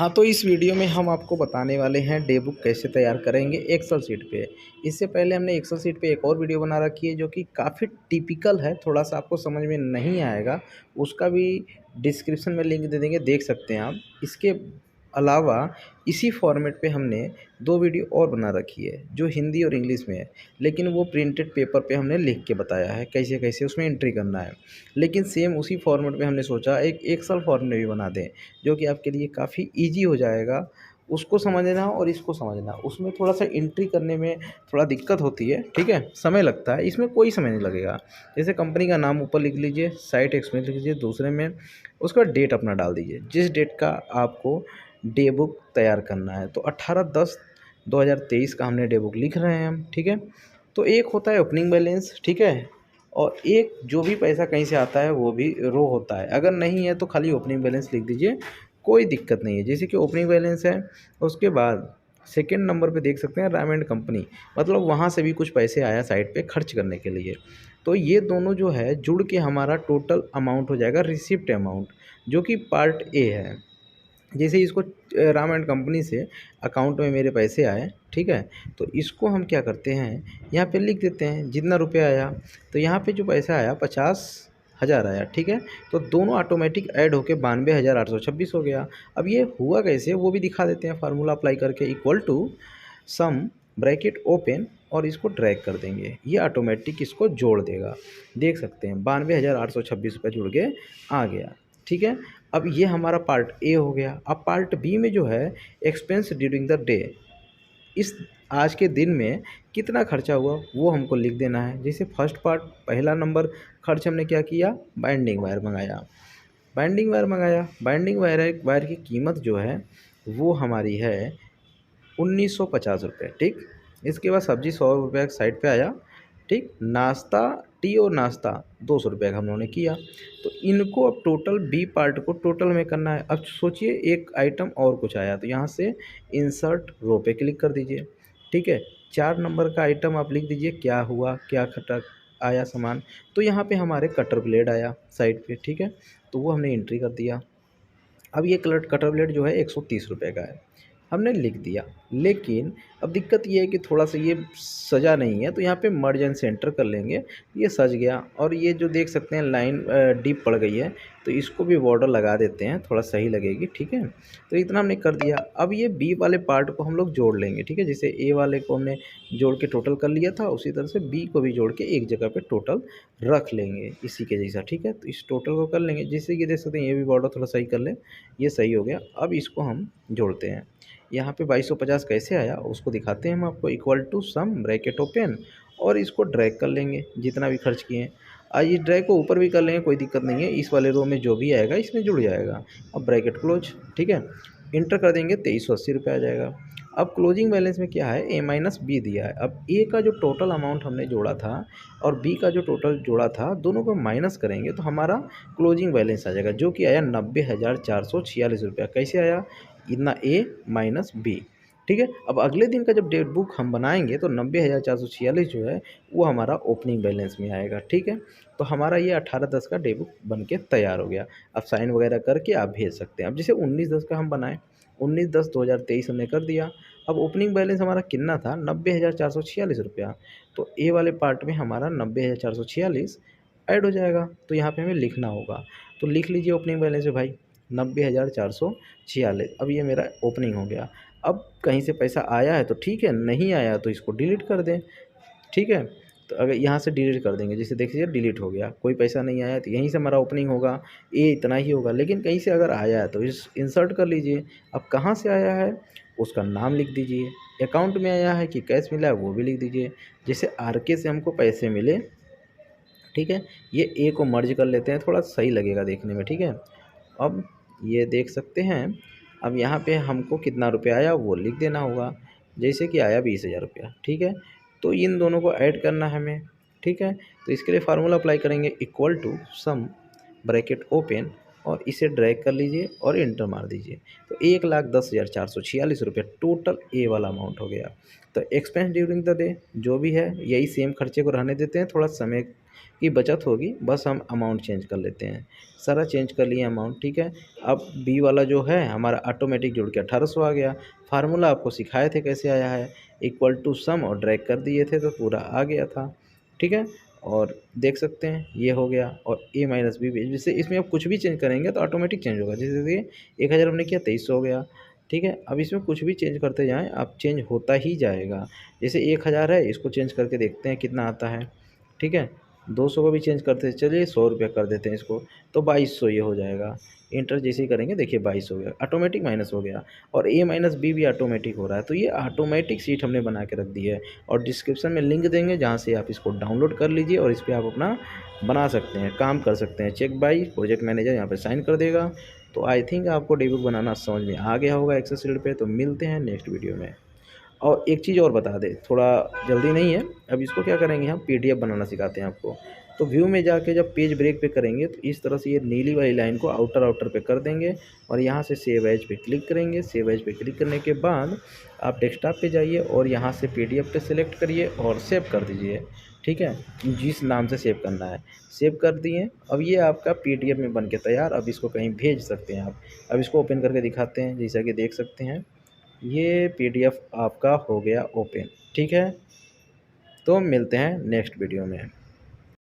हाँ, तो इस वीडियो में हम आपको बताने वाले हैं डे बुक कैसे तैयार करेंगे एक्सेल शीट पे। इससे पहले हमने एक्सेल शीट पे एक और वीडियो बना रखी है जो कि काफ़ी टिपिकल है, थोड़ा-सा आपको समझ में नहीं आएगा। उसका भी डिस्क्रिप्शन में लिंक दे देंगे, देख सकते हैं आप। इसके अलावा इसी फॉर्मेट पे हमने 2 वीडियो और बना रखी है जो हिंदी और इंग्लिश में है, लेकिन वो प्रिंटेड पेपर पे हमने लिख के बताया है कैसे-कैसे उसमें एंट्री करना है। लेकिन सेम उसी फॉर्मेट में हमने सोचा एक एक्सेल फॉर्म में भी बना दें, जो कि आपके लिए काफ़ी ईज़ी हो जाएगा, उसको समझना और इसको समझना। उसमें थोड़ा-सा एंट्री करने में थोड़ा दिक्कत होती है, ठीक है? समय लगता है, इसमें कोई समय नहीं लगेगा। जैसे कंपनी का नाम ऊपर लिख लीजिए, साइट एक्सपेंस लिख लीजिए दूसरे में, उसके बाद डेट अपना डाल दीजिए, जिस डेट का आपको डे बुक तैयार करना है। तो 18/10/2023 का हमने डे बुक लिख रहे हैं हम, ठीक है? तो एक होता है ओपनिंग बैलेंस, ठीक है? और एक जो भी पैसा कहीं से आता है वो भी रो होता है। अगर नहीं है तो खाली ओपनिंग बैलेंस लिख दीजिए, कोई दिक्कत नहीं है। जैसे कि ओपनिंग बैलेंस है, उसके बाद सेकंड नंबर पे देख सकते हैं रैम एंड कंपनी, मतलब वहाँ से भी कुछ पैसे आया साइड पे खर्च करने के लिए। तो ये दोनों जो है जुड़ के हमारा टोटल अमाउंट हो जाएगा रिसिप्ट अमाउंट, जो कि पार्ट ए है। जैसे इसको राम एंड कंपनी से अकाउंट में मेरे पैसे आए, ठीक है? तो इसको हम क्या करते हैं, यहाँ पे लिख देते हैं जितना रुपया आया। तो यहाँ पे जो पैसा आया 50,000 आया, ठीक है? तो दोनों ऑटोमेटिक ऐड होके 92,826 हो गया। अब ये हुआ कैसे वो भी दिखा देते हैं, फार्मूला अप्लाई करके equal to some bracket open और इसको ड्रैग कर देंगे, ये ऑटोमेटिक इसको जोड़ देगा। देख सकते हैं 92,826 रुपये जुड़ के आ गया, ठीक है? अब ये हमारा पार्ट ए हो गया। अब पार्ट बी में जो है एक्सपेंस ड्यूरिंग द डे, इस आज के दिन में कितना खर्चा हुआ वो हमको लिख देना है। जैसे फर्स्ट पार्ट पहला नंबर खर्च हमने क्या किया, बाइंडिंग वायर मंगाया। बाइंडिंग वायर वायर की कीमत जो है वो हमारी है 1950 रुपये, ठीक। इसके बाद सब्जी 100 रुपये साइड पे आया, ठीक। नाश्ता, टी और नाश्ता 200 रुपये का हम लोगों ने किया। तो इनको अब टोटल बी पार्ट को टोटल में करना है। अब सोचिए एक आइटम और कुछ आया, तो यहाँ से इंसर्ट रो पे क्लिक कर दीजिए, ठीक है। 4 नंबर का आइटम आप लिख दीजिए क्या हुआ, क्या खटा आया सामान। तो यहाँ पे हमारे कटर ब्लेड आया साइड पे, ठीक है। तो वो हमने एंट्री कर दिया। अब ये कटर ब्लेड जो है 130 रुपये का है, हमने लिख दिया। लेकिन अब दिक्कत ये है कि थोड़ा-सा ये सजा नहीं है, तो यहाँ पे मर्ज एंड सेंटर कर लेंगे, ये सज गया। और ये जो देख सकते हैं लाइन डीप पड़ गई है, तो इसको भी बॉर्डर लगा देते हैं, थोड़ा सही लगेगी, ठीक है। तो इतना हमने कर दिया। अब ये बी वाले पार्ट को हम लोग जोड़ लेंगे, ठीक है। जैसे ए वाले को हमने जोड़ के टोटल कर लिया था, उसी तरह से बी को भी जोड़ के एक जगह पे टोटल रख लेंगे इसी के जैसा, ठीक है। तो इस टोटल को कर लेंगे, जैसे कि देख सकते हैं ये भी बॉर्डर थोड़ा सही कर लें, ये सही हो गया। अब इसको हम जोड़ते हैं। यहाँ पे 2250 कैसे आया उसको दिखाते हैं हम आपको, equal to some bracket open और इसको ड्रैग कर लेंगे जितना भी खर्च किए हैं। इस ड्रैग को ऊपर भी कर लेंगे, कोई दिक्कत नहीं है। इस वाले रो में जो भी आएगा इसमें जुड़ जाएगा। अब ब्रैकेट क्लोज, ठीक है। इंटर कर देंगे 2380 रुपये आ जाएगा। अब क्लोजिंग बैलेंस में क्या है, ए माइनस बी दिया है। अब ए का जो टोटल अमाउंट हमने जोड़ा था और बी का जो टोटल जोड़ा था, दोनों को माइनस करेंगे तो हमारा क्लोजिंग बैलेंस आ जाएगा, जो कि आया 90,446 रुपया। कैसे आया, इतना ए माइनस बी, ठीक है। अब अगले दिन का जब डेट बुक हम बनाएंगे तो 90,446 जो है वो हमारा ओपनिंग बैलेंस में आएगा, ठीक है। तो हमारा ये 18/10 का डे बुक बन के तैयार हो गया। अब साइन वगैरह करके आप भेज सकते हैं। अब जैसे 19/10 का हम बनाएं, 19/10/2023 हमने कर दिया। अब ओपनिंग बैलेंस हमारा कितना था, 90,446 रुपया। तो ए वाले पार्ट में हमारा 90,446 ऐड हो जाएगा, तो यहाँ पे हमें लिखना होगा। तो लिख लीजिए ओपनिंग बैलेंस है भाई 90,446। अब ये मेरा ओपनिंग हो गया। अब कहीं से पैसा आया है तो ठीक है, नहीं आया तो इसको डिलीट कर दें, ठीक है। तो अगर यहाँ से डिलीट कर देंगे, जैसे देखिए डिलीट हो गया, कोई पैसा नहीं आया तो यहीं से हमारा ओपनिंग होगा, ए इतना ही होगा। लेकिन कहीं से अगर आया है तो इस इंसर्ट कर लीजिए। अब कहाँ से आया है उसका नाम लिख दीजिए, अकाउंट में आया है कि कैश मिला है वो भी लिख दीजिए। जैसे आरके से हमको पैसे मिले, ठीक है। ये ए को मर्ज कर लेते हैं, थोड़ा सही लगेगा देखने में, ठीक है। अब ये देख सकते हैं, अब यहाँ पे हमको कितना रुपया आया वो लिख देना होगा। जैसे कि आया 20,000 रुपया, ठीक है। तो इन दोनों को ऐड करना है हमें, ठीक है। तो इसके लिए फार्मूला अप्लाई करेंगे, equal to some bracket open और इसे ड्रैग कर लीजिए और इंटर मार दीजिए। तो 1,10,446 रुपये टोटल ए वाला अमाउंट हो गया। तो एक्सपेंस ड्यूरिंग द डे जो भी है यही सेम खर्चे को रहने देते हैं, थोड़ा समय की बचत होगी, बस हम अमाउंट चेंज कर लेते हैं। सारा चेंज कर लिए अमाउंट, ठीक है। अब बी वाला जो है हमारा ऑटोमेटिक जुड़ के 1800 आ गया। फार्मूला आपको सिखाए थे कैसे आया है, इक्वल टू सम और ड्रैग कर दिए थे तो पूरा आ गया था, ठीक है। और देख सकते हैं ये हो गया। और ए माइनस बी, जैसे इसमें आप कुछ भी चेंज करेंगे तो ऑटोमेटिक चेंज होगा। जैसे देखिए 1000 हमने किया 2300 हो गया, ठीक है। अब इसमें कुछ भी चेंज करते जाएँ आप, चेंज होता ही जाएगा। जैसे 1000 है, इसको चेंज करके देखते हैं कितना आता है, ठीक है। 200 को भी चेंज करते चलिए, 100 रुपया कर देते हैं इसको, तो 2200 ये हो जाएगा। इंटर जैसे ही करेंगे देखिए 22 हो गया, ऑटोमेटिक माइनस हो गया। और ए माइनस बी भी ऑटोमेटिक हो रहा है। तो ये ऑटोमेटिक सीट हमने बना के रख दी है। और डिस्क्रिप्शन में लिंक देंगे जहाँ से आप इसको डाउनलोड कर लीजिए और इस पर आप अपना बना सकते हैं, काम कर सकते हैं। चेक बाय प्रोजेक्ट मैनेजर यहाँ पर साइन कर देगा। तो आई थिंक आपको डेबुक बनाना समझ में आ गया होगा एक्सेल शीट पे। तो मिलते हैं नेक्स्ट वीडियो में। और एक चीज़ और बता दें, थोड़ा जल्दी नहीं है, अब इसको क्या करेंगे हम पीडीएफ बनाना सिखाते हैं आपको। तो व्यू में जाके जब पेज ब्रेक पे करेंगे तो इस तरह से ये नीली वाली लाइन को आउटर आउटर पे कर देंगे और यहाँ से सेव एज पे क्लिक करेंगे। सेव एज पे क्लिक करने के बाद आप डेस्कटॉप पे जाइए और यहाँ से पीडीएफ पे सेलेक्ट करिए और सेव कर दीजिए, ठीक है, जिस नाम से सेव करना है। सेव कर दिए, अब ये आपका पीडीएफ में बन के तैयार। अब इसको कहीं भेज सकते हैं आप। अब इसको ओपन करके दिखाते हैं, जैसा कि देख सकते हैं ये पीडीएफ आपका हो गया ओपन, ठीक है। तो मिलते हैं नेक्स्ट वीडियो में।